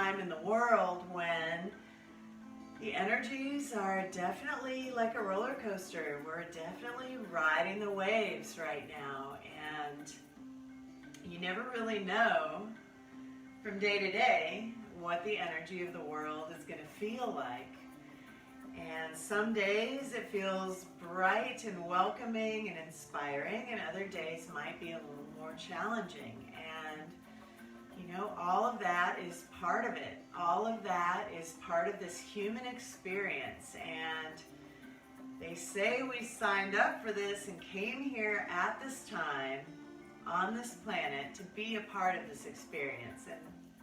time in the world when the energies are definitely like a roller coaster. We're definitely riding the waves right now, and you never really know from day to day what the energy of the world is going to feel like. And some days it feels bright and welcoming and inspiring, and other days might be a little more challenging. And you know, all of that is part of it. All of that is part of this human experience. And they say we signed up for this and came here at this time on this planet to be a part of this experience. And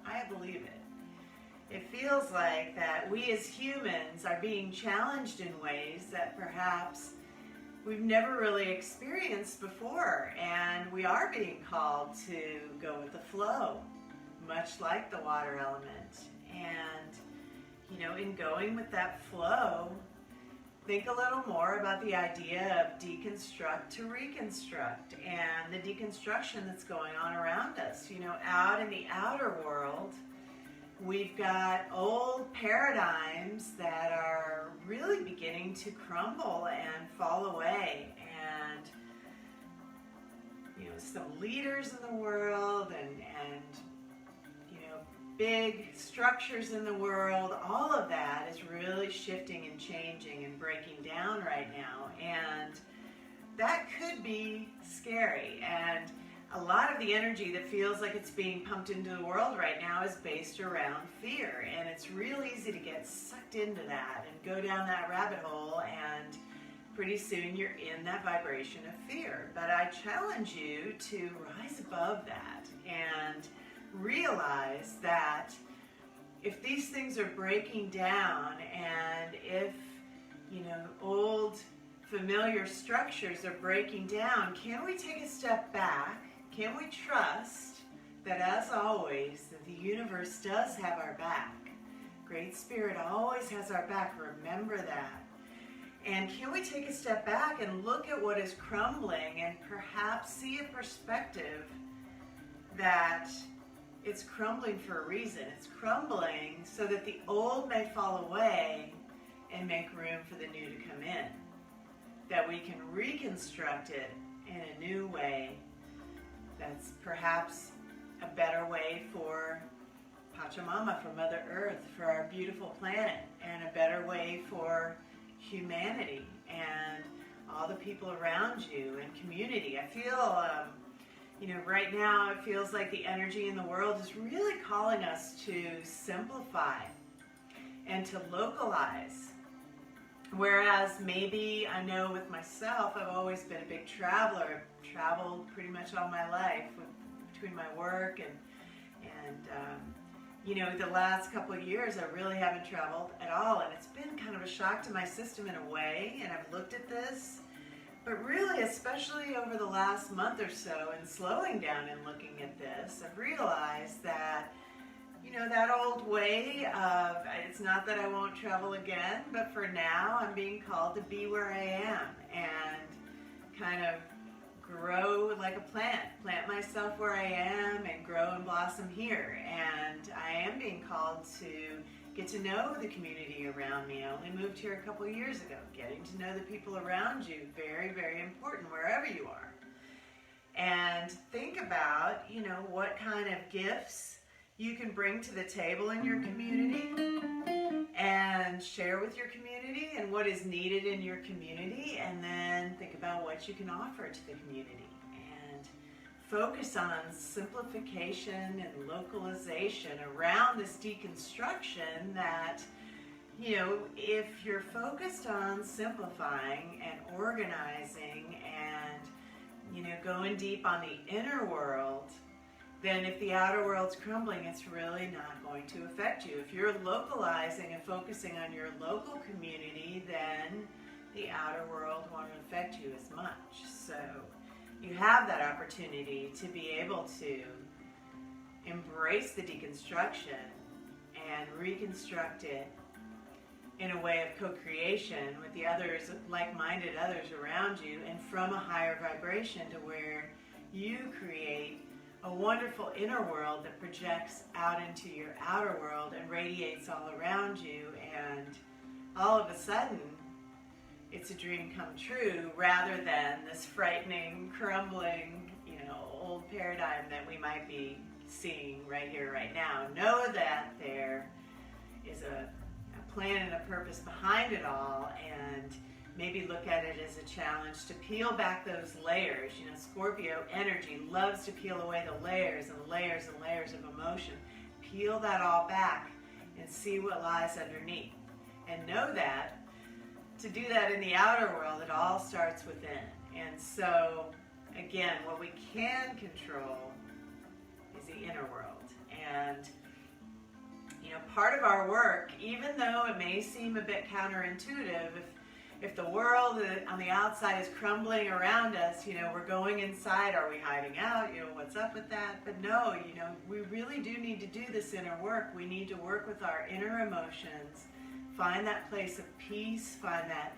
I believe it. It feels like that we as humans are being challenged in ways that perhaps we've never really experienced before. And we are being called to go with the flow, much like the water element. And, you know, in going with that flow, think a little more about the idea of deconstruct to reconstruct and the deconstruction that's going on around us. You know, out in the outer world, we've got old paradigms that are really beginning to crumble and fall away. And, you know, some leaders in the world and you know, big structures in the world, all of that is really shifting and changing and breaking down right now. And that could be scary. And a lot of the energy that feels like it's being pumped into the world right now is based around fear. And it's real easy to get sucked into that and go down that rabbit hole, and pretty soon you're in that vibration of fear. But I challenge you to rise above that and realize that if these things are breaking down, and if, you know, old familiar structures are breaking down, can we take a step back? Can we trust that, as always, that the universe does have our back? Great Spirit always has our back. Remember that. And can we take a step back and look at what is crumbling and perhaps see a perspective that it's crumbling for a reason. It's crumbling so that the old may fall away and make room for the new to come in. That we can reconstruct it in a new way that's perhaps a better way for Pachamama, for Mother Earth, for our beautiful planet, and a better way for humanity and all the people around you and community. I feel, you know, right now it feels like the energy in the world is really calling us to simplify and to localize. Whereas maybe, I know with myself, I've always been a big traveler. I've traveled pretty much all my life between my work and you know, the last couple of years I really haven't traveled at all, and it's been kind of a shock to my system in a way. And I've looked at this, but really, especially over the last month or so, and slowing down and looking at this, I've realized that, you know, that old way of, it's not that I won't travel again, but for now I'm being called to be where I am and kind of grow like a plant myself where I am and grow and blossom here. And I am being called to get to know the community around me. I only moved here a couple of years ago. Getting to know the people around you, very, very important wherever you are. And think about, you know, what kind of gifts you can bring to the table in your community and share with your community, and what is needed in your community, and then think about what you can offer to the community. And focus on simplification and localization around this deconstruction that, you know, if you're focused on simplifying and organizing and, you know, going deep on the inner world, then if the outer world's crumbling, it's really not going to affect you. If you're localizing and focusing on your local community, then the outer world won't affect you as much. So you have that opportunity to be able to embrace the deconstruction and reconstruct it in a way of co-creation with the others, like-minded others around you, and from a higher vibration to where you create a wonderful inner world that projects out into your outer world and radiates all around you, and all of a sudden it's a dream come true rather than this frightening, crumbling, old paradigm that we might be seeing right here, right now. Know that there is a plan and a purpose behind it all, and maybe look at it as a challenge to peel back those layers. Scorpio energy loves to peel away the layers and layers and layers of emotion. Peel that all back and see what lies underneath. And know that to do that in the outer world, it all starts within. And so, again, what we can control is the inner world. And part of our work, even though it may seem a bit counterintuitive, if the world on the outside is crumbling around us, we're going inside. Are we hiding out? What's up with that? But no, we really do need to do this inner work. We need to work with our inner emotions, find that place of peace, find that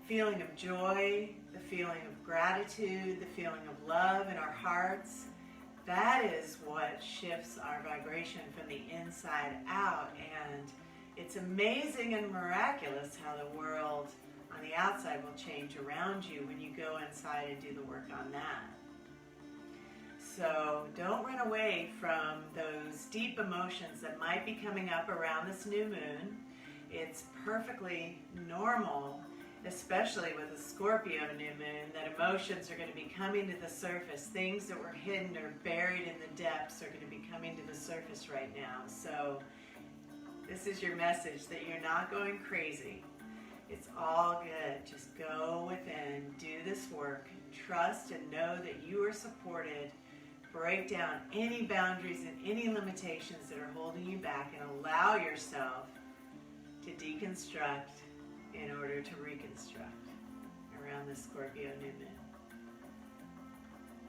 feeling of joy, the feeling of gratitude, the feeling of love in our hearts. That is what shifts our vibration from the inside out. And it's amazing and miraculous how the world on the outside will change around you when you go inside and do the work on that. So don't run away from those deep emotions that might be coming up around this new moon. It's perfectly normal, especially with a Scorpio new moon, that emotions are going to be coming to the surface. Things that were hidden or buried in the depths are going to be coming to the surface right now. So this is your message that you're not going crazy. It's all good. Just go within, do this work, trust and know that you are supported. Break down any boundaries and any limitations that are holding you back, and allow yourself to deconstruct in order to reconstruct around the Scorpio new moon.